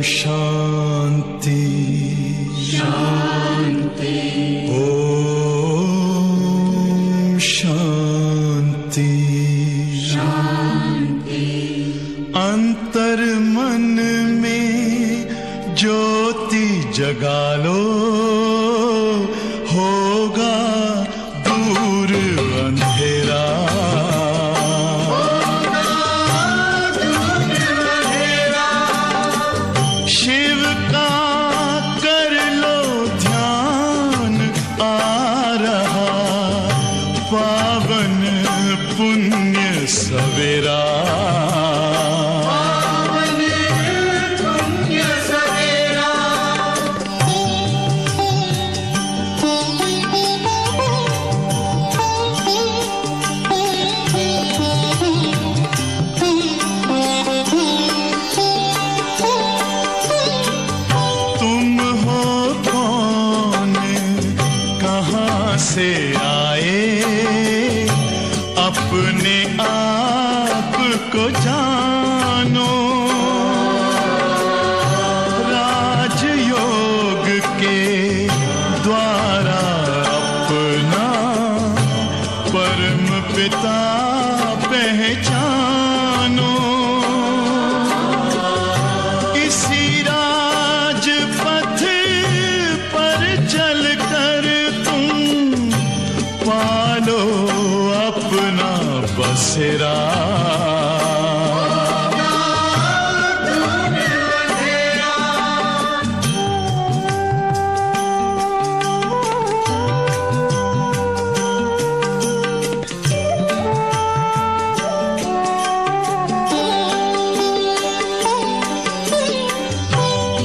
शांति शांति। ओम शांति शांति। अंतर मन में ज्योति जगा लो, होगा दूर अंधेरा। शिव का कर लो ध्यान, आ रहा पावन पुण्य सवेरा। से आए अपने आप को जानो, राजयोग के द्वारा अपना परम पिता पहचानो। इसी राजपथ पर चलकर पालो अपना बसेरा।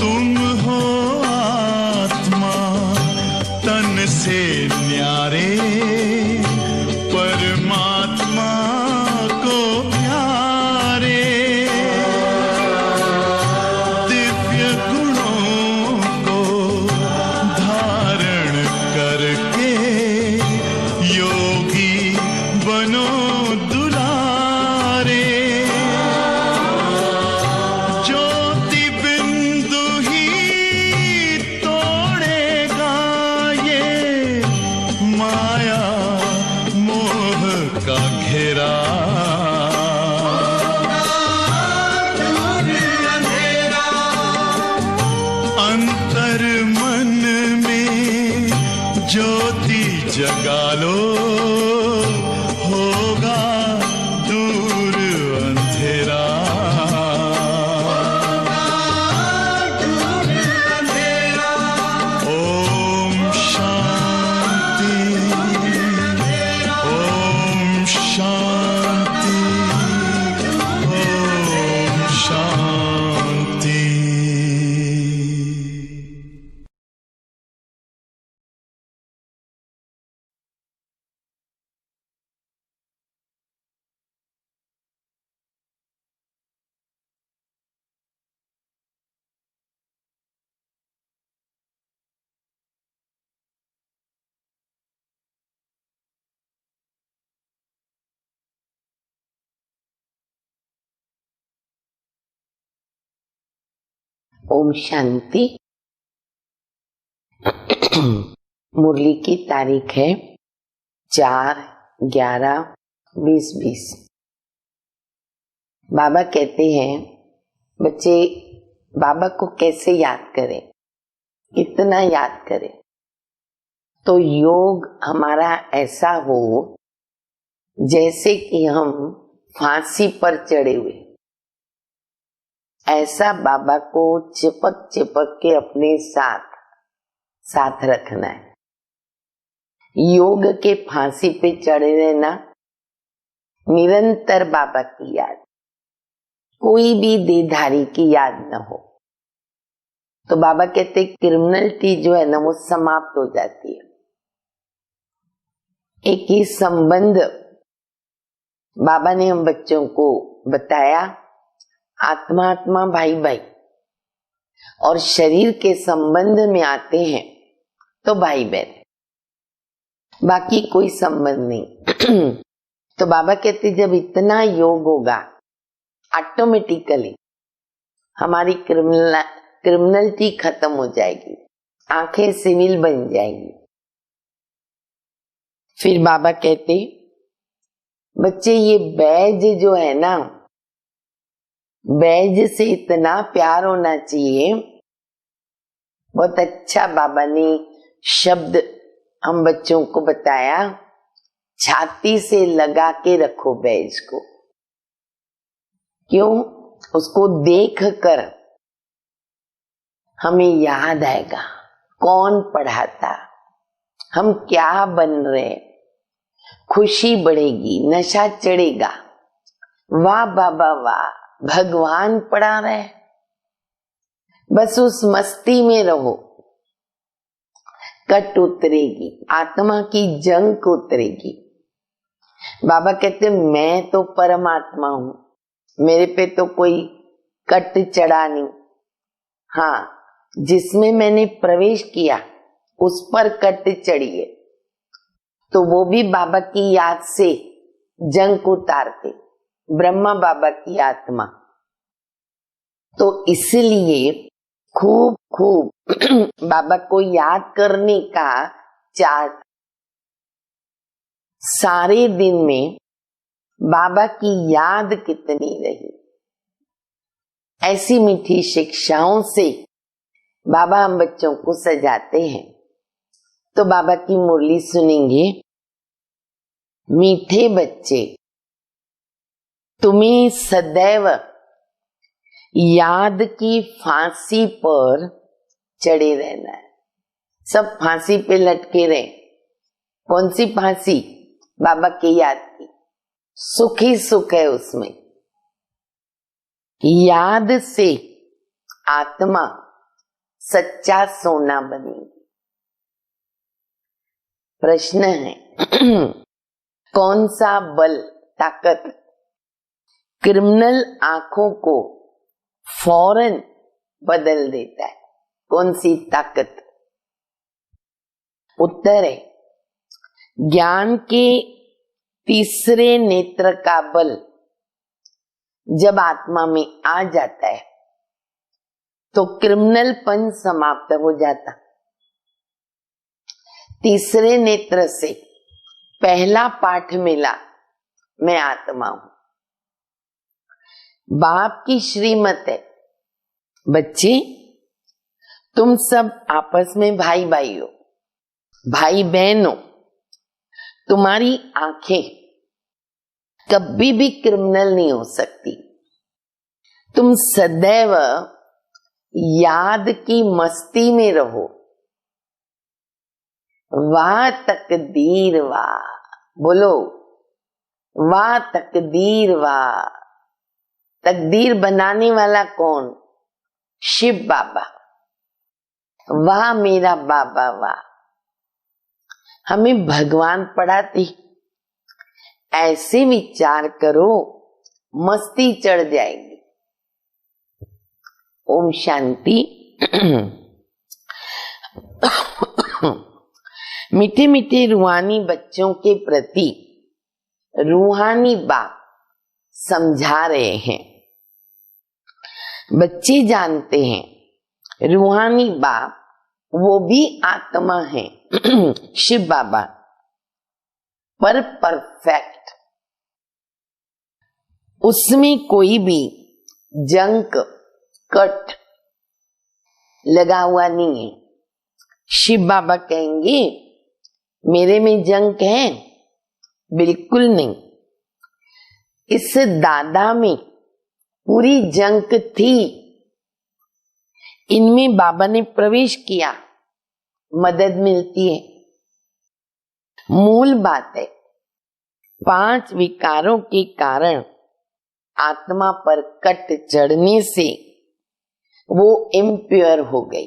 तुम हो आत्मा तन से न्यारे, परमात्मा को प्यारे। दिव्य गुणों को धारण करके योगी बनो दुलारे। ज्योति बिंदु ही तोड़ेगा ये माया मोह का घेरा। अंतर मन में ज्योति जगा लो, होगा दूर अंधेरा। ओम शांति ओम शांति ओम शांति। ओम शांति। मुरली की तारीख है 4/11/2020। बाबा कहते हैं बच्चे बाबा को कैसे याद करें, कितना याद करें। तो योग हमारा ऐसा हो जैसे कि हम फांसी पर चढ़े हुए, ऐसा बाबा को चिपक चिपक के अपने साथ रखना है। योग के फांसी पे चढ़े रहना, निरंतर बाबा की याद, कोई भी देहधारी की याद न हो। तो बाबा कहते क्रिमिनलिटी जो है ना वो समाप्त हो जाती है। एक ही संबंध बाबा ने हम बच्चों को बताया, आत्मा आत्मा भाई भाई, और शरीर के संबंध में आते हैं तो भाई बहन, बाकी कोई संबंध नहीं। तो बाबा कहते जब इतना योग होगा ऑटोमेटिकली हमारी क्रिमिनलिटी खत्म हो जाएगी, आंखें सिविल बन जाएगी। फिर बाबा कहते, बच्चे ये बैज जो है ना, बैज से इतना प्यार होना चाहिए। बहुत अच्छा बाबा ने शब्द हम बच्चों को बताया, छाती से लगा के रखो बैज को। क्यों? उसको देख कर हमें याद आएगा कौन पढ़ाता, हम क्या बन रहे, खुशी बढ़ेगी, नशा चढ़ेगा। वाह बाबा वाह, भगवान पढ़ा रहे। बस उस मस्ती में रहो, कट उतरेगी, आत्मा की जंग उतरेगी। बाबा कहते मैं तो परमात्मा हूं, मेरे पे तो कोई कट चढ़ा नहीं। हाँ, जिसमें मैंने प्रवेश किया उस पर कट चढ़िए, तो वो भी बाबा की याद से जंग उतारते, ब्रह्मा बाबा की आत्मा। तो इसलिए खूब खूब बाबा को याद करने का चार्ट, सारे दिन में बाबा की याद कितनी रही, ऐसी मीठी शिक्षाओं से बाबा हम बच्चों को सजाते हैं। तो बाबा की मुरली सुनेंगे। मीठे बच्चे, तुम्हें सदैव याद की फांसी पर चढ़े रहना है। सब फांसी पे लटके रहे। कौन सी फांसी? बाबा की याद की। सुख ही सुख है उसमें। याद से आत्मा सच्चा सोना बनेगी। प्रश्न है कौन सा बल, ताकत क्रिमिनल आंखों को फौरन बदल देता है? कौन सी ताकत? उत्तर है ज्ञान के तीसरे नेत्र का बल जब आत्मा में आ जाता है तो क्रिमिनलपन समाप्त हो जाता। तीसरे नेत्र से पहला पाठ मिला, मैं आत्मा हूं। बाप की श्रीमत है, बच्चे तुम सब आपस में भाई भाई हो, भाई बहन हो। तुम्हारी आंखें कभी भी क्रिमिनल नहीं हो सकती। तुम सदैव याद की मस्ती में रहो। वाह तकदीर वाह, बोलो वाह तकदीर वाह। तकदीर बनाने वाला कौन? शिव बाबा। वाह मेरा बाबा वाह। हमें भगवान पढ़ाते, ऐसे विचार करो मस्ती चढ़ जाएगी। ओम शांति। मीठे मीठे रूहानी बच्चों के प्रति रूहानी बाप समझा रहे हैं। बच्चे जानते हैं रूहानी बाप वो भी आत्मा है शिव बाबा, पर परफेक्ट। उसमें कोई भी जंक कट लगा हुआ नहीं है। शिव बाबा कहेंगे मेरे में जंक है? बिल्कुल नहीं। इस दादा में पूरी जंक थी, इनमें बाबा ने प्रवेश किया, मदद मिलती है। मूल बात है 5 विकारों के कारण आत्मा पर कट चढ़ने से वो इम्प्योर हो गई।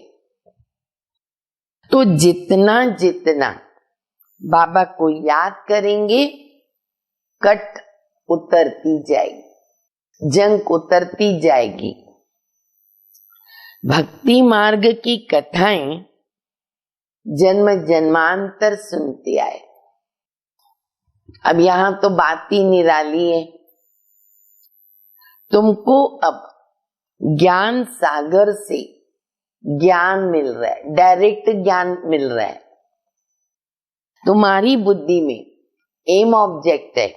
तो जितना जितना बाबा को याद करेंगे कट उतरती जाएगी, जंग उतरती जाएगी। भक्ति मार्ग की कथाएं जन्म जन्मांतर सुनते आए। अब यहां तो बात ही निराली है। तुमको अब ज्ञान सागर से ज्ञान मिल रहा है, डायरेक्ट ज्ञान मिल रहा है। तुम्हारी बुद्धि में एम ऑब्जेक्ट है,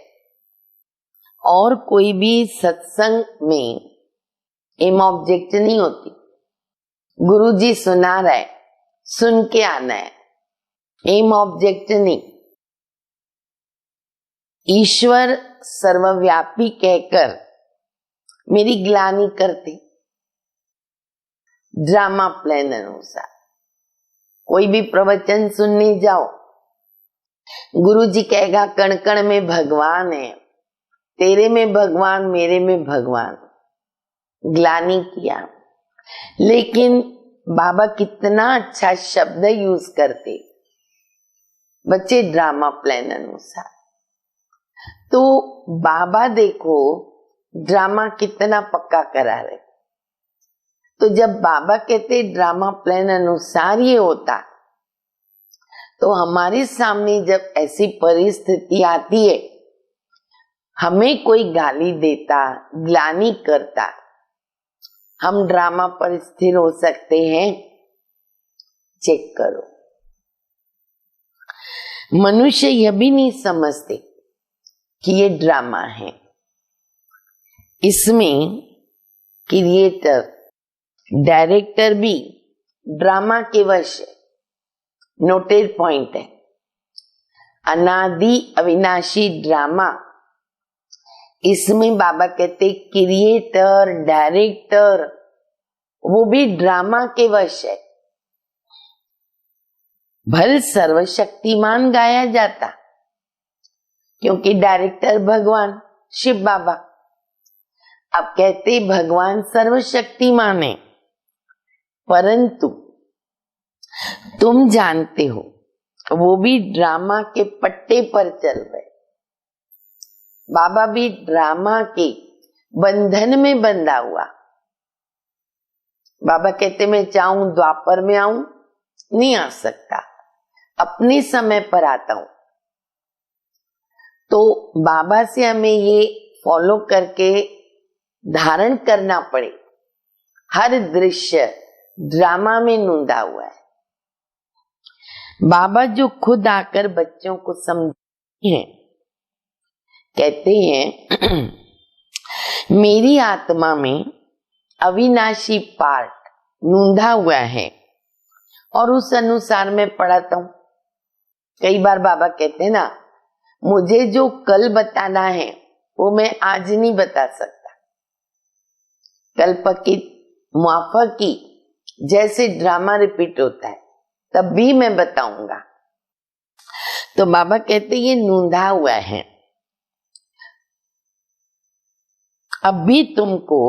और कोई भी सत्संग में एम ऑब्जेक्ट नहीं होती। गुरुजी सुना रहा है, सुन के आना है, एम ऑब्जेक्ट नहीं। ईश्वर सर्वव्यापी कहकर मेरी ग्लानि करते, ड्रामा प्लान अनुसार। कोई भी प्रवचन सुनने जाओ, गुरुजी कहेगा कण कण में भगवान है, तेरे में भगवान, मेरे में भगवान। ग्लानि किया, लेकिन बाबा कितना अच्छा शब्द यूज करते, बच्चे ड्रामा प्लान अनुसार। तो बाबा देखो ड्रामा कितना पक्का करा रहे। तो जब बाबा कहते ड्रामा प्लान अनुसार ये होता, तो हमारे सामने जब ऐसी परिस्थिति आती है, हमें कोई गाली देता, ग्लानि करता, हम ड्रामा पर स्थिर हो सकते हैं? चेक करो। मनुष्य यह भी नहीं समझते कि ये ड्रामा है। इसमें क्रिएटर, डायरेक्टर भी ड्रामा के वश है। नोटेड पॉइंट है, अनादि अविनाशी ड्रामा। इसमें बाबा कहते क्रिएटर, डायरेक्टर, वो भी ड्रामा के वश है। भल सर्वशक्तिमान गाया जाता, क्योंकि डायरेक्टर भगवान शिव बाबा। अब कहते भगवान सर्वशक्तिमान है, परंतु तुम जानते हो वो भी ड्रामा के पट्टे पर चल रहे। बाबा भी ड्रामा के बंधन में बंधा हुआ। बाबा कहते मैं चाहूं द्वापर में आऊं, नहीं आ सकता, अपने समय पर आता हूं। तो बाबा से हमें ये फॉलो करके धारण करना पड़े। हर दृश्य ड्रामा में नूंदा हुआ है। बाबा जो खुद आकर बच्चों को समझाते हैं, कहते हैं मेरी आत्मा में अविनाशी पार्ट नूंदा हुआ है और उस अनुसार मैं पढ़ाता हूं। कई बार बाबा कहते हैं ना, मुझे जो कल बताना है वो मैं आज नहीं बता सकता। कल्प की मुआफक की जैसे ड्रामा रिपीट होता है, तब भी मैं बताऊंगा। तो बाबा कहते ये नूंदा हुआ है। अब भी तुमको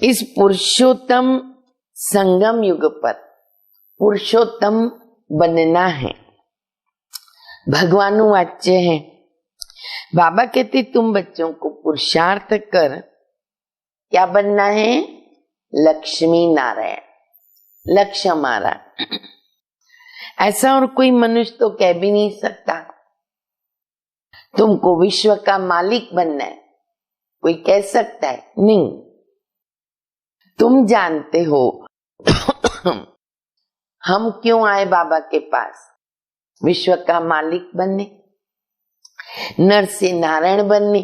इस पुरुषोत्तम संगम युग पर पुरुषोत्तम बनना है। भगवानुवाच्य है। बाबा कहते तुम बच्चों को पुरुषार्थ कर क्या बनना है? लक्ष्मी नारायण। लक्ष्य हमारा ऐसा और कोई मनुष्य तो कह भी नहीं सकता। तुमको विश्व का मालिक बनना है, कोई कह सकता है? नहीं। तुम जानते हो हम क्यों आए बाबा के पास? विश्व का मालिक बनने, नर से नारायण बनने।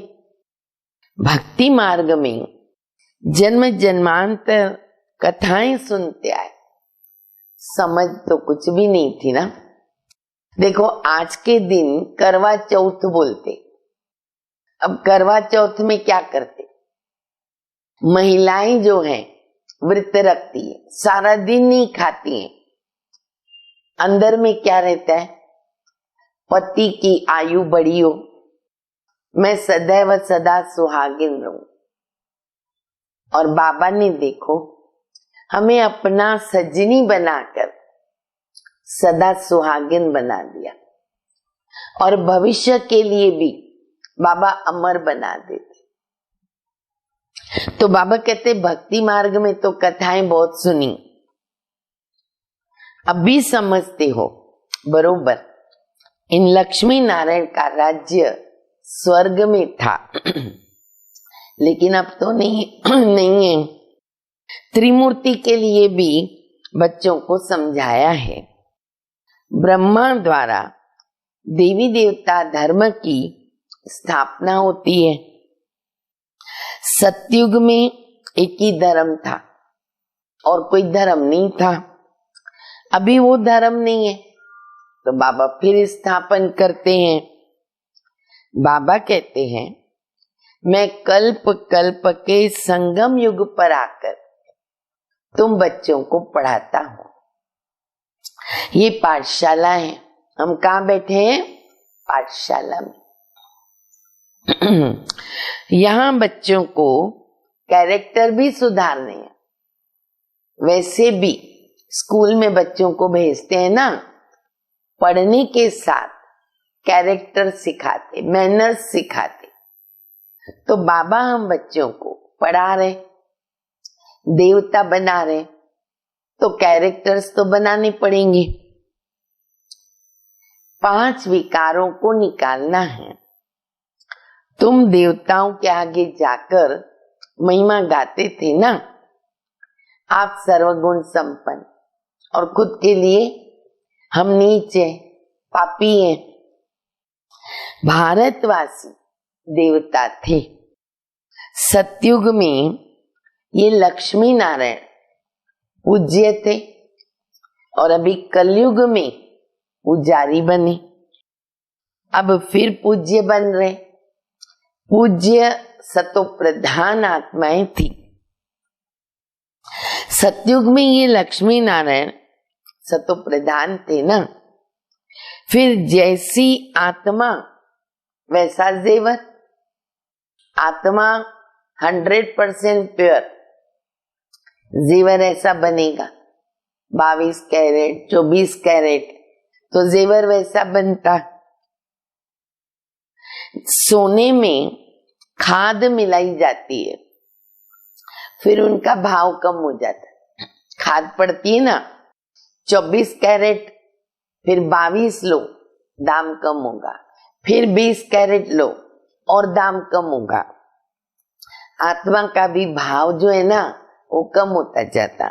भक्ति मार्ग में जन्म जन्मांतर कथाएं सुनते आए, समझ तो कुछ भी नहीं थी ना। देखो आज के दिन करवा चौथ बोलते। अब करवा चौथ में क्या करते? महिलाएं जो हैं व्रत रखती है, सारा दिन नहीं खाती हैं। अंदर में क्या रहता है? पति की आयु बढ़ी हो, मैं सदैव सदा सुहागिन रहूं। और बाबा ने देखो हमें अपना सजनी बनाकर सदा सुहागिन बना दिया, और भविष्य के लिए भी बाबा अमर बना देते। तो बाबा कहते भक्ति मार्ग में तो कथाएं बहुत सुनी, अब भी समझते हो बरोबर। इन लक्ष्मी नारायण का राज्य स्वर्ग में था, लेकिन अब तो नहीं है। त्रिमूर्ति के लिए भी बच्चों को समझाया है। ब्रह्मा द्वारा देवी देवता धर्म की स्थापना होती है। सतयुग में एक ही धर्म था और कोई धर्म नहीं था। अभी वो धर्म नहीं है तो बाबा फिर स्थापन करते हैं। बाबा कहते हैं, मैं कल्प कल्प के संगम युग पर आकर तुम बच्चों को पढ़ाता हूं। ये पाठशाला है। हम कहाँ बैठे हैं? पाठशाला में। यहाँ बच्चों को कैरेक्टर भी सुधारने हैं। वैसे भी स्कूल में बच्चों को भेजते हैं ना, पढ़ने के साथ कैरेक्टर सिखाते, मैनर्स सिखाते। तो बाबा हम बच्चों को पढ़ा रहे, देवता बना रहे, तो कैरेक्टर्स तो बनाने पड़ेंगे। 5 विकारों को निकालना है। तुम देवताओं के आगे जाकर महिमा गाते थे ना, आप सर्वगुण संपन्न, और खुद के लिए हम नीच हैं, पापी हैं। भारतवासी देवता थे। सतयुग में ये लक्ष्मी नारायण पूज्य थे और अभी कलयुग में पुजारी बने। अब फिर पूज्य बन रहे। पूज्य सतो प्रधान आत्माएं थी। सतयुग में ये लक्ष्मी नारायण सतो प्रधान थे ना। फिर जैसी आत्मा वैसा जेवर। आत्मा 100% प्योर, जेवर ऐसा बनेगा। 22 कैरेट 24 कैरेट, तो जेवर वैसा बनता। सोने में खाद मिलाई जाती है, फिर उनका भाव कम हो जाता है। खाद पड़ती है ना, 24 कैरेट, फिर 22 लो, दाम कम होगा। फिर 20 कैरेट लो और दाम कम होगा। आत्मा का भी भाव जो है ना, वो कम होता जाता।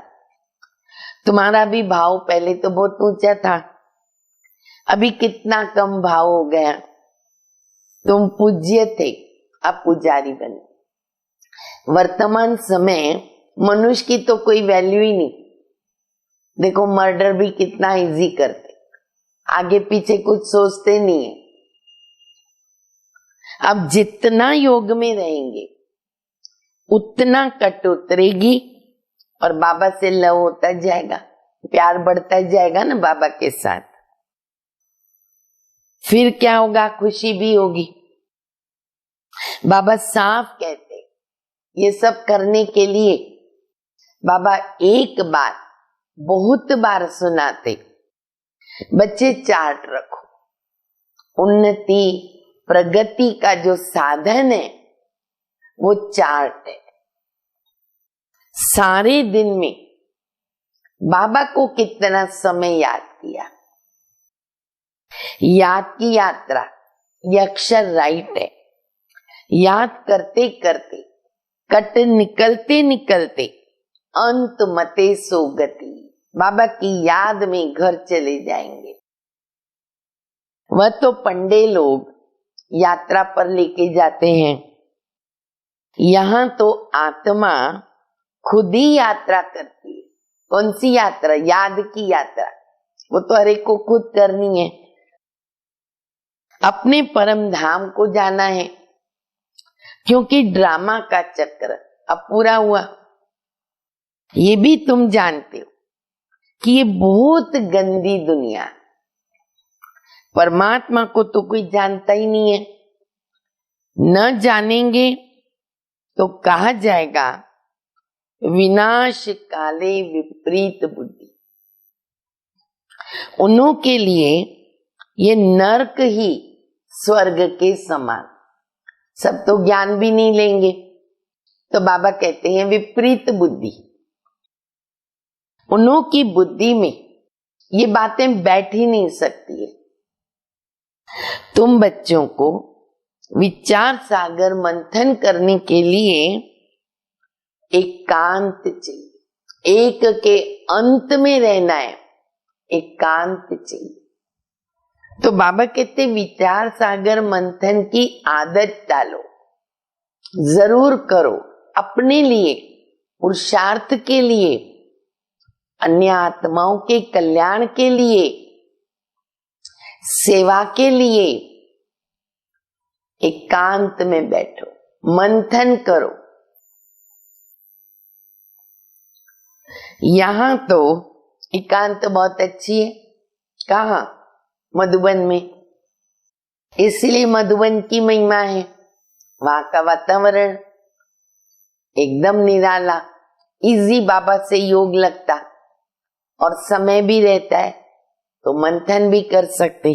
तुम्हारा भी भाव पहले तो बहुत ऊंचा था, अभी कितना कम भाव हो गया। तुम पूज्य थे, अब पुजारी बने। वर्तमान समय मनुष्य की तो कोई वैल्यू ही नहीं। देखो, मर्डर भी कितना इजी करते, आगे पीछे कुछ सोचते नहीं है। अब जितना योग में रहेंगे उतना कट उतरेगी और बाबा से लव होता जाएगा, प्यार बढ़ता जाएगा ना बाबा के साथ। फिर क्या होगा? खुशी भी होगी। बाबा साफ कहते, ये सब करने के लिए बाबा एक बार बहुत बार सुनाते, बच्चे चार्ट रखो। उन्नति प्रगति का जो साधन है वो चार्ट है। सारे दिन में बाबा को कितना समय याद किया, याद की यात्रा ये अक्षर राइट है। याद करते करते कट निकलते निकलते अंत मते सो गति, बाबा की याद में घर चले जाएंगे। वह तो पंडे लोग यात्रा पर लेके जाते हैं, यहाँ तो आत्मा खुद ही यात्रा करती है। कौन सी यात्रा? याद की यात्रा। वो तो हर एक को खुद करनी है। अपने परम धाम को जाना है, क्योंकि ड्रामा का चक्र अब पूरा हुआ। ये भी तुम जानते हो कि ये बहुत गंदी दुनिया। परमात्मा को तो कोई जानता ही नहीं है। न जानेंगे तो कहा जाएगा विनाश काले विपरीत बुद्धि। उन्हों के लिए ये नरक ही स्वर्ग के समान। सब तो ज्ञान भी नहीं लेंगे, तो बाबा कहते हैं विपरीत बुद्धि। उन्हों की बुद्धि में ये बातें बैठ ही नहीं सकती है। तुम बच्चों को विचार सागर मंथन करने के लिए एकांत चाहिए, एक के अंत में रहना है, एकांत चाहिए। तो बाबा कहते विचार सागर मंथन की आदत डालो, जरूर करो, अपने लिए, पुरुषार्थ के लिए, अन्य आत्माओं के कल्याण के लिए, सेवा के लिए। एकांत में बैठो, मंथन करो। यहां तो एकांत बहुत अच्छी है। कहा? मधुबन में। इसलिए मधुबन की महिमा है। वहां का वातावरण एकदम निराला, इजी, बाबा से योग लगता और समय भी रहता है, तो मंथन भी कर सकते।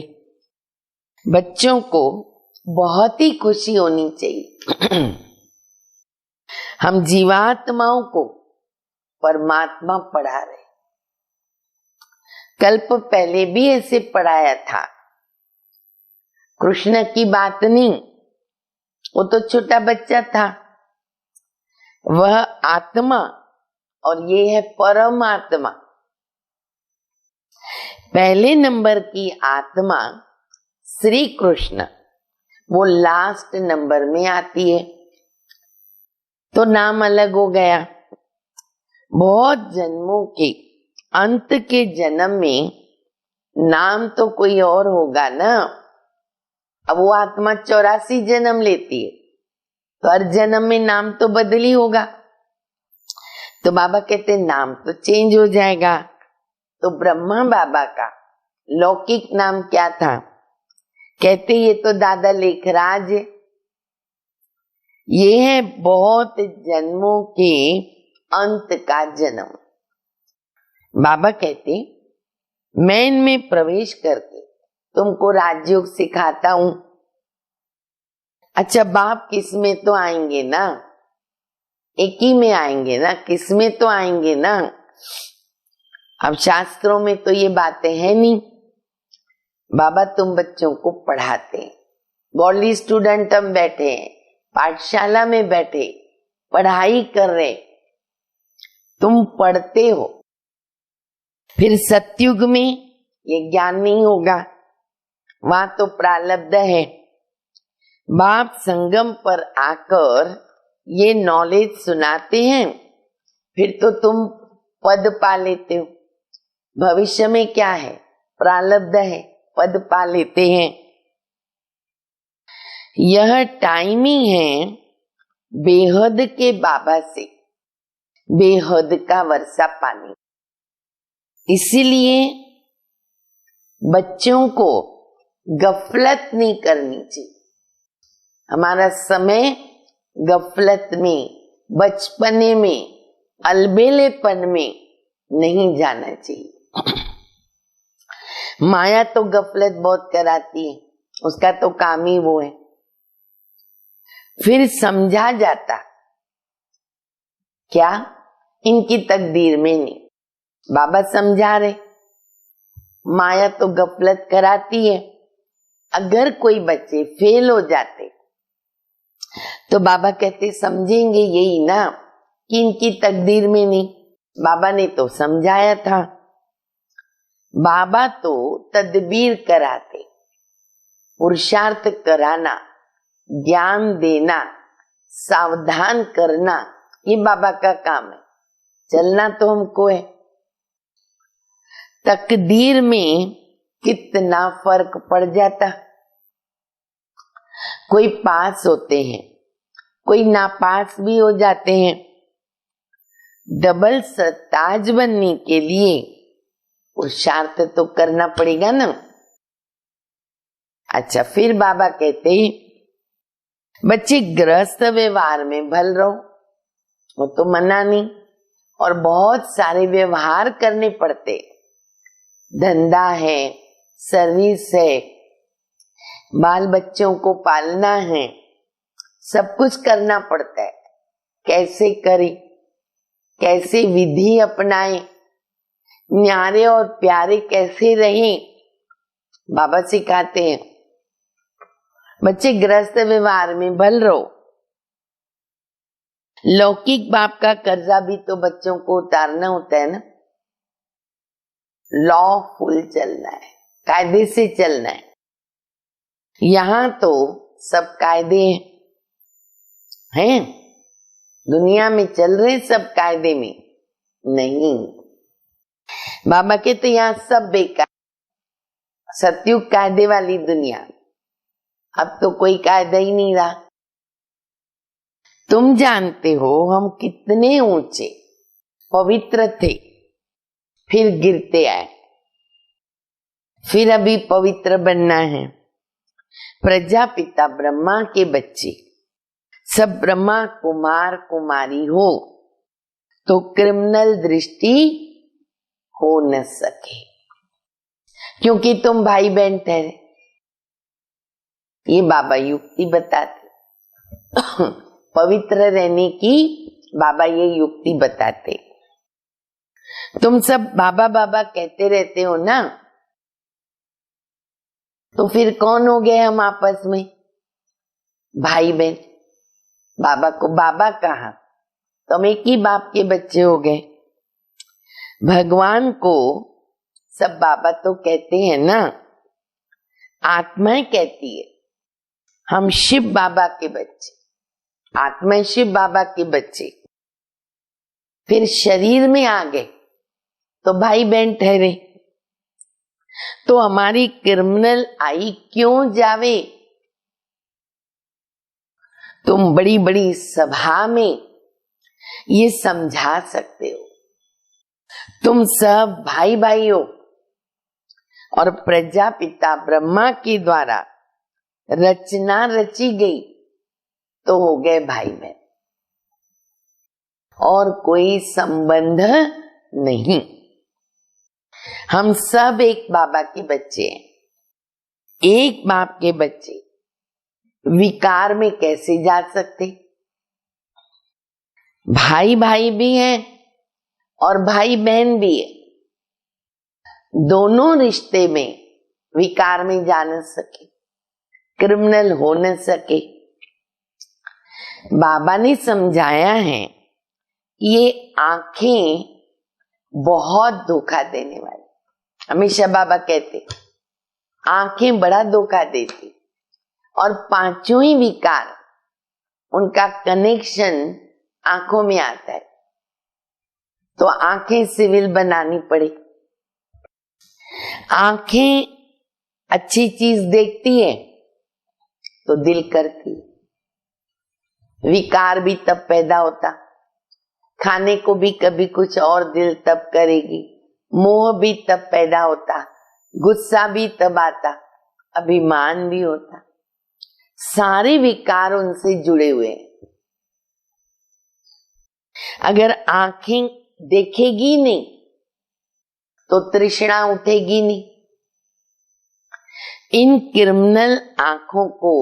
बच्चों को बहुत ही खुशी होनी चाहिए। हम जीवात्माओं को परमात्मा पढ़ा रहे। कल्प पहले भी ऐसे पढ़ाया था। कृष्ण की बात नहीं, वो तो छोटा बच्चा था। वह आत्मा और ये है परमात्मा। पहले नंबर की आत्मा श्री कृष्ण, वो लास्ट नंबर में आती है, तो नाम अलग हो गया। बहुत जन्मों के अंत के जन्म में नाम तो कोई और होगा ना। अब वो आत्मा 84 जन्म लेती है, तो हर जन्म में नाम तो बदल ही होगा। तो बाबा कहते नाम तो चेंज हो जाएगा। तो ब्रह्मा बाबा का लौकिक नाम क्या था? कहते ये तो दादा लेखराज है। ये है बहुत जन्मों के अंत का जन्म। बाबा कहते मैं इनमें प्रवेश करके तुमको राजयोग सिखाता हूं। अच्छा, बाप किस में तो आएंगे ना, एक ही में आएंगे ना, किस में तो आएंगे ना। अब शास्त्रों में तो ये बातें हैं नहीं। बाबा तुम बच्चों को पढ़ाते हैं, बॉली स्टूडेंट हम बैठे हैं, पाठशाला में बैठे पढ़ाई कर रहे, तुम पढ़ते हो। फिर सतयुग में ये ज्ञान नहीं होगा, वहां तो प्रारब्ध है। बाप संगम पर आकर ये नॉलेज सुनाते हैं, फिर तो तुम पद पा लेते हो। भविष्य में क्या है? प्रारब्ध है, पद पा लेते हैं। यह टाइम ही है बेहद के बाबा से बेहद का वर्षा पानी। इसीलिए बच्चों को गफलत नहीं करनी चाहिए। हमारा समय गफलत में, बचपने में, अलबेलेपन में नहीं जाना चाहिए। माया तो गफलत बहुत कराती है, उसका तो काम ही वो है। फिर समझा जाता क्या? इनकी तकदीर में नहीं। बाबा समझा रहे, माया तो गफलत कराती है। अगर कोई बच्चे फेल हो जाते तो बाबा कहते समझेंगे यही ना कि इनकी तकदीर में नहीं। बाबा ने तो समझाया था। बाबा तो तदबीर कराते, पुरुषार्थ कराना, ज्ञान देना, सावधान करना, ये बाबा का काम है। चलना तो हमको है। तकदीर में कितना फर्क पड़ जाता। कोई पास होते हैं, कोई नापास भी हो जाते हैं। डबल सरताज बनने के लिए पुरुषार्थ तो करना पड़ेगा ना। अच्छा, फिर बाबा कहते हैं बच्चे गृहस्थ व्यवहार में भल रहो, वो तो मना नहीं, और बहुत सारे व्यवहार करने पड़ते। धंधा है, सर्विस है, बाल बच्चों को पालना है, सब कुछ करना पड़ता है। कैसे करें, कैसे विधि अपनाएं, न्यारे और प्यारे कैसे रहें, बाबा सिखाते हैं। बच्चे गृहस्थ व्यवहार में भल रहो। लौकिक बाप का कर्जा भी तो बच्चों को उतारना होता है ना। लॉफुल चलना है, कायदे से चलना है। यहाँ तो सब कायदे हैं, दुनिया में चल रहे सब कायदे में नहीं। बाबा कहते यहाँ सब बेकार, सतयुग कायदे वाली दुनिया, अब तो कोई कायदा ही नहीं रहा। तुम जानते हो हम कितने ऊंचे पवित्र थे, फिर गिरते आए, फिर अभी पवित्र बनना है। प्रजापिता ब्रह्मा के बच्चे सब ब्रह्मा कुमार कुमारी हो तो क्रिमिनल दृष्टि हो न सके, क्योंकि तुम भाई बहन ठहरे। ये बाबा युक्ति बताते पवित्र रहने की, बाबा ये युक्ति बताते। तुम सब बाबा बाबा कहते रहते हो ना, तो फिर कौन हो गए हम आपस में? भाई बहन। बाबा को बाबा कहा तो हम एक ही बाप के बच्चे हो गए। भगवान को सब बाबा तो कहते हैं ना, आत्माएं कहती है हम शिव बाबा के बच्चे, आत्मा शिव बाबा के बच्चे। फिर शरीर में आ गए तो भाई बहन ठहरे। तो हमारी क्रिमिनल आई क्यों जावे? तुम बड़ी बड़ी सभा में ये समझा सकते हो, तुम सब भाई भाई हो और प्रजापिता ब्रह्मा के द्वारा रचना रची गई तो हो गए भाई बहन, और कोई संबंध नहीं। हम सब एक बाबा के बच्चे हैं, एक बाप के बच्चे विकार में कैसे जा सकते? भाई भाई भी हैं और भाई बहन भी है, दोनों रिश्ते में विकार में जा न सके, क्रिमिनल हो न सके। बाबा ने समझाया है ये आंखें बहुत धोखा देने वाली। हमेशा बाबा कहते आंखें बड़ा धोखा देती, और पांचों ही विकार उनका कनेक्शन आंखों में आता है। तो आंखें सिविल बनानी पड़े। आंखें अच्छी चीज देखती है तो दिल करती, विकार भी तब पैदा होता, खाने को भी कभी कुछ और दिल तब करेगी, मोह भी तब पैदा होता, गुस्सा भी तब आता, अभिमान भी होता। सारे विकार उनसे जुड़े हुए हैं। अगर आंखें देखेगी नहीं तो तृष्णा उठेगी नहीं। इन क्रिमिनल आंखों को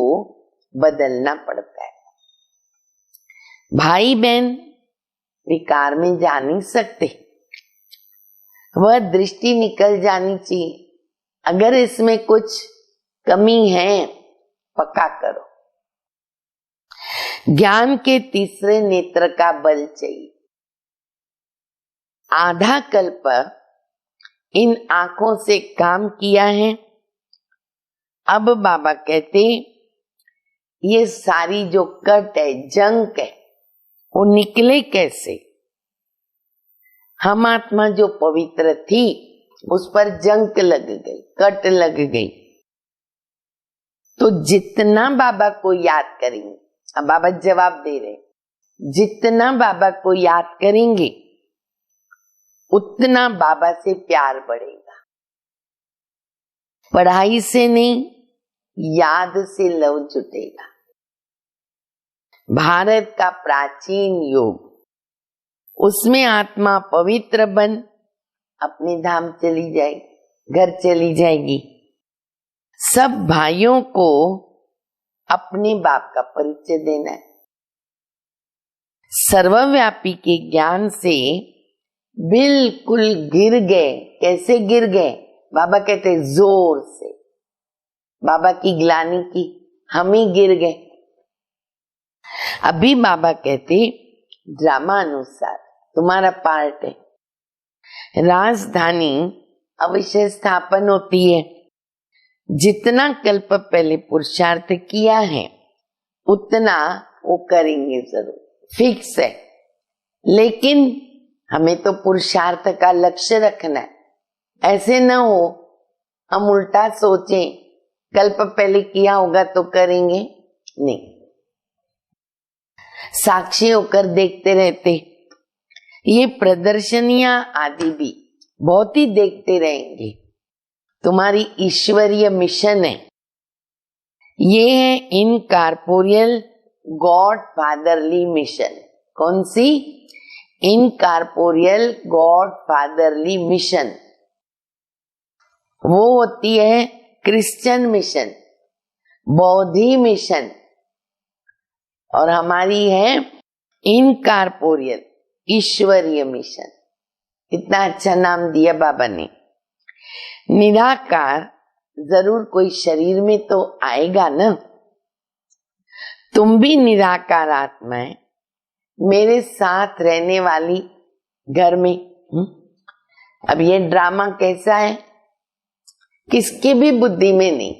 बदलना पड़ता है। भाई बहन विकार में जा नहीं सकते, वह दृष्टि निकल जानी चाहिए। अगर इसमें कुछ कमी है पक्का करो। ज्ञान के तीसरे नेत्र का बल चाहिए। आधा कल्प इन आंखों से काम किया है। अब बाबा कहते ये सारी जो कट है, जंक है, वो निकले कैसे? हम आत्मा जो पवित्र थी उस पर जंक लग गई, कट लग गई। तो जितना बाबा को याद करेंगे, अब बाबा जवाब दे रहे, जितना बाबा को याद करेंगे उतना बाबा से प्यार बढ़ेगा। पढ़ाई से नहीं, याद से लव जुटेगा। भारत का प्राचीन योग, उसमें आत्मा पवित्र बन अपने धाम चली जाएगी, घर चली जाएगी। सब भाइयों को अपने बाप का परिचय देना है। सर्वव्यापी के ज्ञान से बिल्कुल गिर गए। कैसे गिर गए? बाबा कहते जोर से। बाबा की ग्लानि की, हम ही गिर गए। अभी बाबा कहते ड्रामा अनुसार तुम्हारा पार्ट है। राजधानी अवश्य स्थापन होती है। जितना कल्प पहले पुरुषार्थ किया है उतना वो करेंगे जरूर, फिक्स है। लेकिन हमें तो पुरुषार्थ का लक्ष्य रखना है। ऐसे न हो हम उल्टा सोचें कल्प पहले किया होगा तो करेंगे नहीं, साक्षी होकर देखते रहते। ये प्रदर्शनियां आदि भी बहुत ही देखते रहेंगे। तुम्हारी ईश्वरीय मिशन है, ये है इनकॉर्पोरियल गॉड फादरली मिशन। कौन सी? Incorporeal God fatherly mission. वो होती है क्रिश्चियन मिशन, बौद्धि मिशन, और हमारी है इनकॉर्पोरियल ईश्वरीय मिशन। कितना अच्छा नाम दिया बाबा ने। निराकार जरूर कोई शरीर में तो आएगा ना। तुम भी निराकार आत्मा है, मेरे साथ रहने वाली घर में। अब ये ड्रामा कैसा है, किसके भी बुद्धि में नहीं।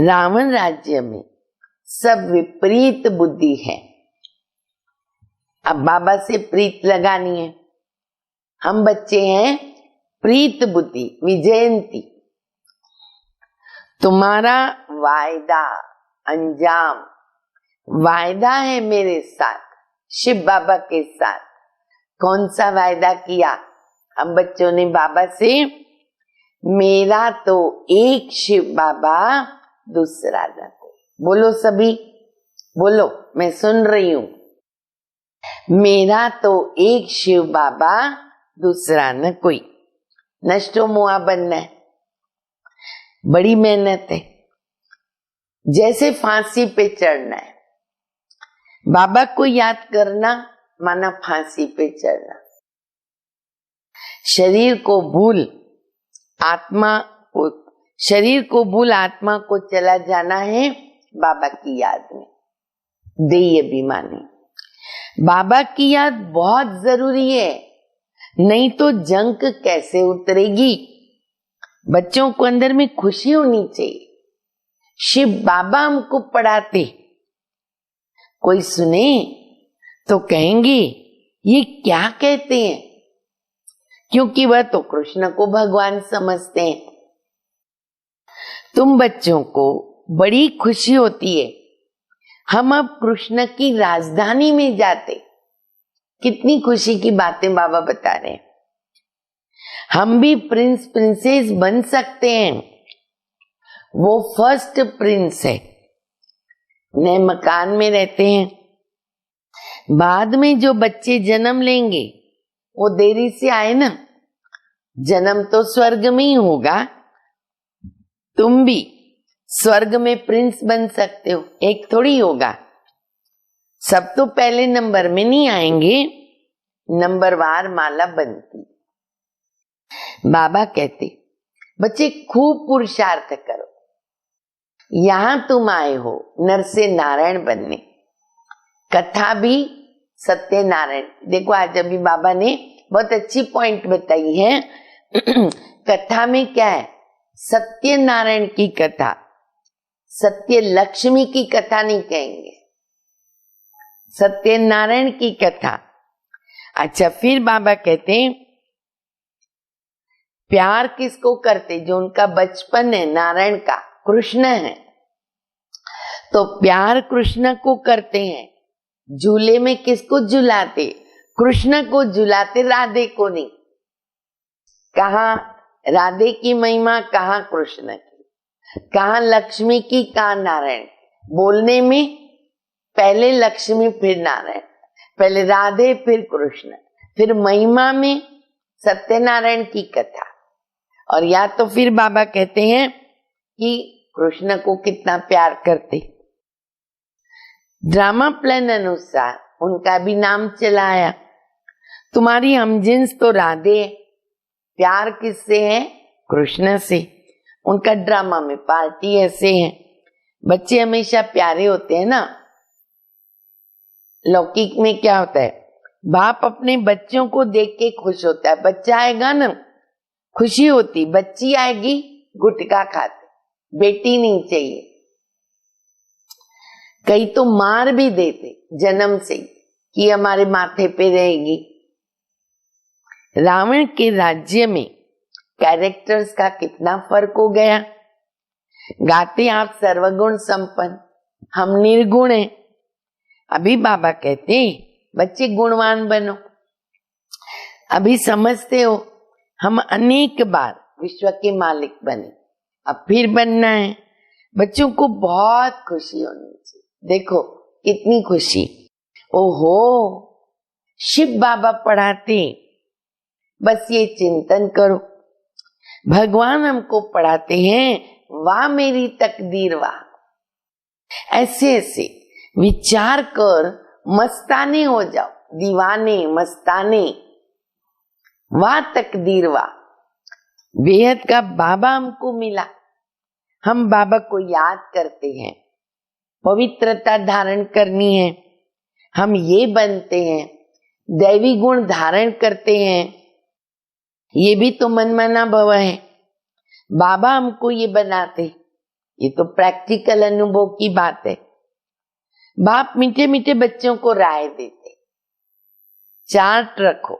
रावण राज्य में सब विपरीत बुद्धि है। अब बाबा से प्रीत लगानी है। हम बच्चे हैं प्रीत बुद्धि, विजयंती। तुम्हारा वायदा अंजाम, वायदा है मेरे साथ, शिव बाबा के साथ। कौन सा वायदा किया हम बच्चों ने बाबा से? मेरा तो एक शिव बाबा, दूसरा न कोई। बोलो सभी, बोलो, मैं सुन रही हूं। मेरा तो एक शिव बाबा, दूसरा न कोई। नष्टो मुआ बनना है, बड़ी मेहनत है। जैसे फांसी पे चढ़ना है, बाबा को याद करना माना फांसी पे चढ़ना। शरीर को भूल आत्मा को, शरीर को भूल आत्मा को चला जाना है बाबा की याद में। देय अभिमानी, बाबा की याद बहुत जरूरी है, नहीं तो जंक कैसे उतरेगी। बच्चों को अंदर में खुशी होनी चाहिए। शिव बाबा हमको पढ़ाते, कोई सुने तो कहेंगे ये क्या कहते हैं, क्योंकि वह तो कृष्ण को भगवान समझते हैं। तुम बच्चों को बड़ी खुशी होती है, हम अब कृष्ण की राजधानी में जाते। कितनी खुशी की बातें बाबा बता रहे हैं। हम भी प्रिंस प्रिंसेस बन सकते हैं। वो फर्स्ट प्रिंस है, नए मकान में रहते हैं। बाद में जो बच्चे जन्म लेंगे वो देरी से आए ना, जन्म तो स्वर्ग में ही होगा। तुम भी स्वर्ग में प्रिंस बन सकते हो, एक थोड़ी होगा। सब तो पहले नंबर में नहीं आएंगे, नंबरवार माला बनती। बाबा कहते बच्चे खूब पुरुषार्थ करो। यहां तुम आए हो नर से नारायण बनने। कथा भी सत्यनारायण। देखो आज अभी बाबा ने बहुत अच्छी पॉइंट बताई है। कथा में क्या है? सत्यनारायण की कथा, सत्य लक्ष्मी की कथा नहीं कहेंगे, सत्यनारायण की कथा। अच्छा, फिर बाबा कहते हैं प्यार किसको करते? जो उनका बचपन है नारायण का, कृष्ण है, तो प्यार कृष्ण को करते हैं। झूले में किसको झुलाते? कृष्ण को झुलाते, राधे को नहीं। कहाँ राधे की महिमा, कहाँ कृष्ण की, कहाँ लक्ष्मी की, कहाँ नारायण। बोलने में पहले लक्ष्मी फिर नारायण, पहले राधे फिर कृष्ण, फिर महिमा में सत्यनारायण की कथा। और या तो फिर बाबा कहते हैं कि कृष्ण को कितना प्यार करते। ड्रामा प्लान अनुसार उनका भी नाम चलाया। तुम्हारी हमजिन्स तो राधे है, प्यार किससे है? कृष्ण से। उनका ड्रामा में पार्टी ऐसे है। बच्चे हमेशा प्यारे होते हैं ना, लौकिक में क्या होता है, बाप अपने बच्चों को देख के खुश होता है। बच्चा आएगा ना, खुशी होती, बच्ची आएगी गुटखा खाते, बेटी नहीं चाहिए। कई तो मार भी देते जन्म से कि हमारे माथे पे रहेगी। रावण के राज्य में कैरेक्टर्स का कितना फर्क हो गया। गाते आप सर्वगुण संपन्न, हम निर्गुण हैं। अभी बाबा कहते हैं बच्चे गुणवान बनो। अभी समझते हो हम अनेक बार विश्व के मालिक बने, अब फिर बनना है। बच्चों को बहुत खुशी होनी चाहिए। देखो कितनी खुशी, ओहो शिव बाबा पढ़ाते, बस ये चिंतन करो। भगवान हमको पढ़ाते हैं, वाह मेरी तकदीर वाह। ऐसे ऐसे विचार कर मस्ताने हो जाओ, दीवाने मस्ताने, वाह तकदीर वाह। बेहद का बाबा हमको मिला, हम बाबा को याद करते हैं, पवित्रता धारण करनी है, हम ये बनते हैं, दैवी गुण धारण करते हैं। ये भी तो मनमाना भव है, बाबा हमको ये बनाते। ये तो प्रैक्टिकल अनुभव की बात है। बाप मीठे मीठे बच्चों को राय देते, चार्ट रखो,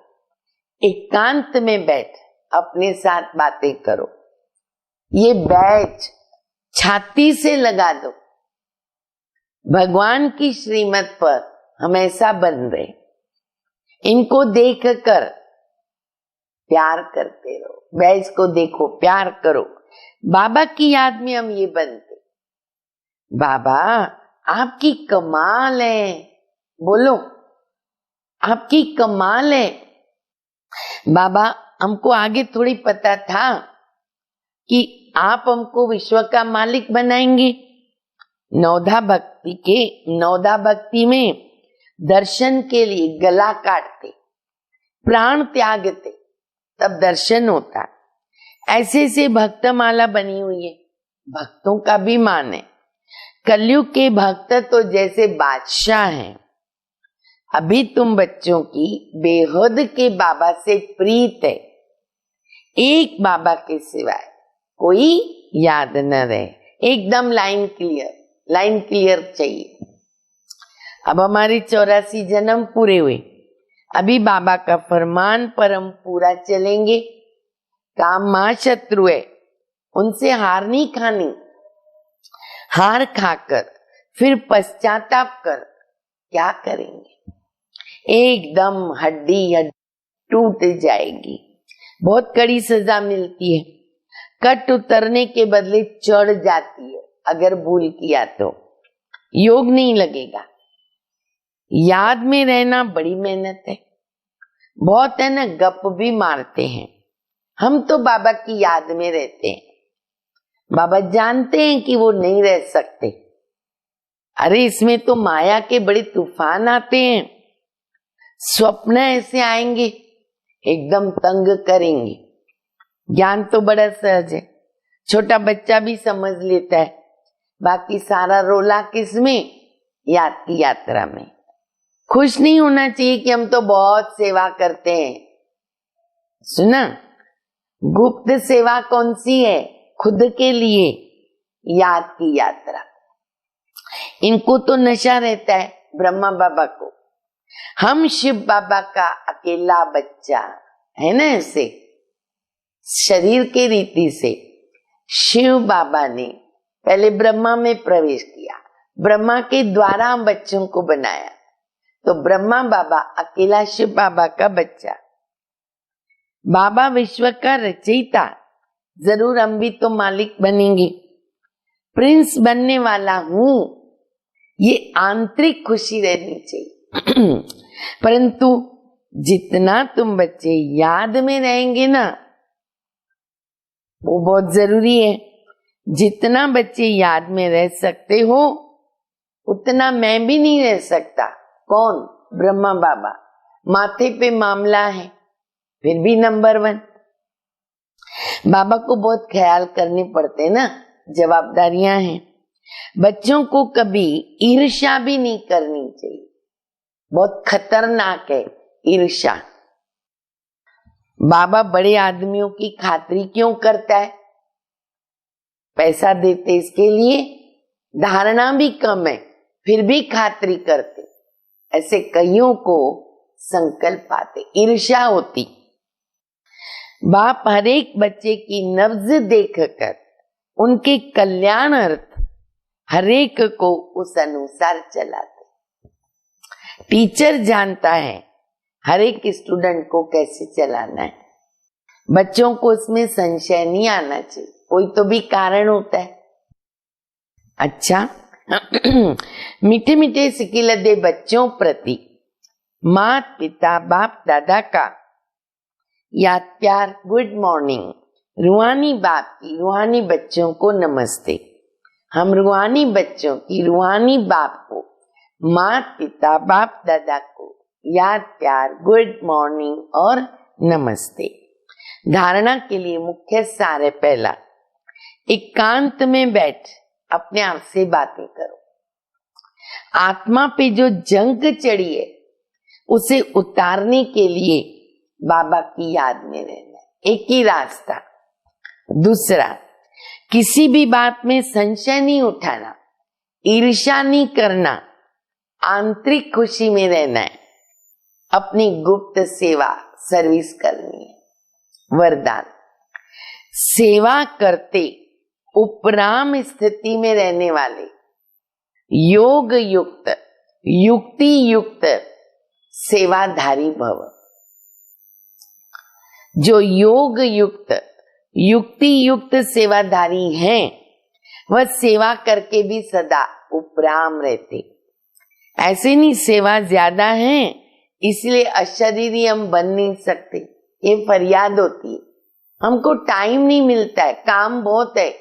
एकांत में बैठ अपने साथ बातें करो। ये बैच छाती से लगा दो, भगवान की श्रीमत पर हम ऐसा बन रहे। इनको देख कर प्यार करते रहो, बैच को देखो, प्यार करो। बाबा की याद में हम ये बनते। बाबा आपकी कमाल है, बोलो आपकी कमाल है। बाबा हमको आगे थोड़ी पता था कि आप हमको विश्व का मालिक बनाएंगे। नवधा भक्ति में दर्शन के लिए गला काटते, प्राण त्यागते, तब दर्शन होता। ऐसे ऐसे भक्तमाला बनी हुई है, भक्तों का भी मान है। कलयुग के भक्त तो जैसे बादशाह हैं। अभी तुम बच्चों की बेहद के बाबा से प्रीत है, एक बाबा के सिवाय कोई याद न रहे। एकदम लाइन क्लियर चाहिए। अब हमारे 84 जन्म पूरे हुए, अभी बाबा का फरमान पर हम पूरा चलेंगे। काम मां शत्रु है, उनसे हार नहीं खानी। हार खाकर फिर पश्चाताप कर क्या करेंगे, एकदम हड्डी टूट जाएगी। बहुत कड़ी सजा मिलती है, कट उतरने के बदले चढ़ जाती है। अगर भूल किया तो योग नहीं लगेगा। याद में रहना बड़ी मेहनत है, बहुत है ना, गप भी मारते हैं। हम तो बाबा की याद में रहते हैं। बाबा जानते हैं कि वो नहीं रह सकते। अरे इसमें तो माया के बड़े तूफान आते हैं, स्वप्न ऐसे आएंगे, एकदम तंग करेंगे। ज्ञान तो बड़ा सहज है, छोटा बच्चा भी समझ लेता है। बाकी सारा रोला किसमें, याद की यात्रा में। खुश नहीं होना चाहिए कि हम तो बहुत सेवा करते हैं। सुना, गुप्त सेवा कौन सी है, खुद के लिए, याद की यात्रा। इनको तो नशा रहता है ब्रह्मा बाबा को। हम शिव बाबा का अकेला बच्चा है ना। ऐसे शरीर के रीति से शिव बाबा ने पहले ब्रह्मा में प्रवेश किया, ब्रह्मा के द्वारा हम बच्चों को बनाया। तो ब्रह्मा बाबा अकेला शिव बाबा का बच्चा। बाबा विश्व का रचयिता, जरूर हम भी तो मालिक बनेंगे। प्रिंस बनने वाला हूं, ये आंतरिक खुशी रहनी चाहिए। परंतु जितना तुम बच्चे याद में रहेंगे ना, वो बहुत जरूरी है। जितना बच्चे याद में रह सकते हो, उतना मैं भी नहीं रह सकता। कौन, ब्रह्मा बाबा। माथे पे मामला है, फिर भी नंबर 1। बाबा को बहुत ख्याल करने पड़ते ना, जवाबदारियां हैं। बच्चों को कभी ईर्ष्या भी नहीं करनी चाहिए। बहुत खतरनाक है ईर्ष्या। बाबा बड़े आदमियों की खातिरी क्यों करता है? पैसा देते इसके लिए, धारणा भी कम है फिर भी खातिरी करते। ऐसे कईयों को संकल्प आते, ईर्ष्या होती। बाप हर एक बच्चे की नब्ज देखकर उनके कल्याण अर्थ हर एक को उस अनुसार चलाते। टीचर जानता है हर एक स्टूडेंट को कैसे चलाना है। बच्चों को इसमें संशय नहीं आना चाहिए, कोई तो भी कारण होता है। अच्छा, मीठे मीठे सिकिलदे बच्चों प्रति माता पिता बाप दादा का याद प्यार, गुड मॉर्निंग। रूहानी बाप की रूहानी बच्चों को नमस्ते। हम रूहानी बच्चों की रूहानी बाप को, माता पिता बाप दादा को याद प्यार, गुड मॉर्निंग और नमस्ते। धारणा के लिए मुख्य सार है पहला, एकांत में बैठ अपने आप से बातें करो। आत्मा पे जो जंग चढ़ी है उसे उतारने के लिए बाबा की याद में रहना, एक ही रास्ता। दूसरा, किसी भी बात में संशय नहीं उठाना, ईर्ष्या नहीं करना, आंतरिक खुशी में रहना है, अपनी गुप्त सेवा सर्विस करनी है। वरदान, सेवा करते उपराम स्थिति में रहने वाले योग युक्त युक्ति युक्त सेवाधारी भव। जो योग युक्त युक्ति युक्त सेवाधारी हैं वह सेवा करके भी सदा उपराम रहते। ऐसे नहीं सेवा ज्यादा है इसलिए अशरीरी हम बन नहीं सकते, ये फरियाद होती है। हमको टाइम नहीं मिलता है, काम बहुत है,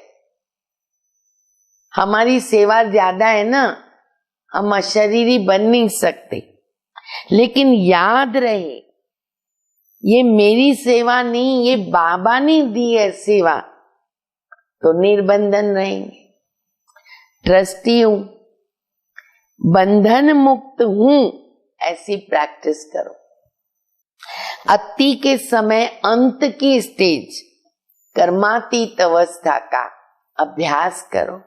हमारी सेवा ज्यादा है ना, हम अशरीरी बन नहीं सकते। लेकिन याद रहे ये मेरी सेवा नहीं, ये बाबा ने दी है सेवा, तो निर्बंधन रहेंगे। ट्रस्टी हूं, बंधन मुक्त हूं, ऐसी प्रैक्टिस करो। अति के समय अंत की स्टेज कर्मातीत अवस्था का अभ्यास करो।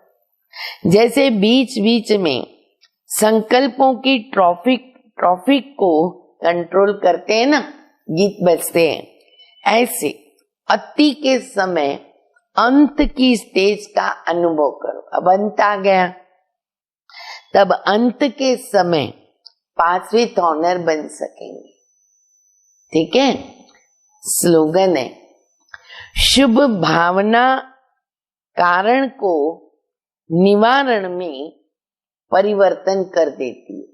जैसे बीच बीच में संकल्पों की ट्रॉफिक को कंट्रोल करते हैं ना, गीत बजते हैं, ऐसे अति के समय अंत की स्टेज का अनुभव करो। अब अंत आ गया, तब अंत के समय 5वीं ऑनर बन सकेंगे। ठीक है, स्लोगन है, शुभ भावना कारण को निवारण में परिवर्तन कर देती है।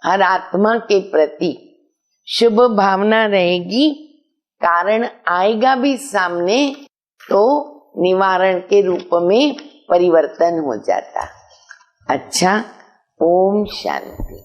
हर आत्मा के प्रति शुभ भावना रहेगी, कारण आएगा भी सामने तो निवारण के रूप में परिवर्तन हो जाता। अच्छा, ओम शांति।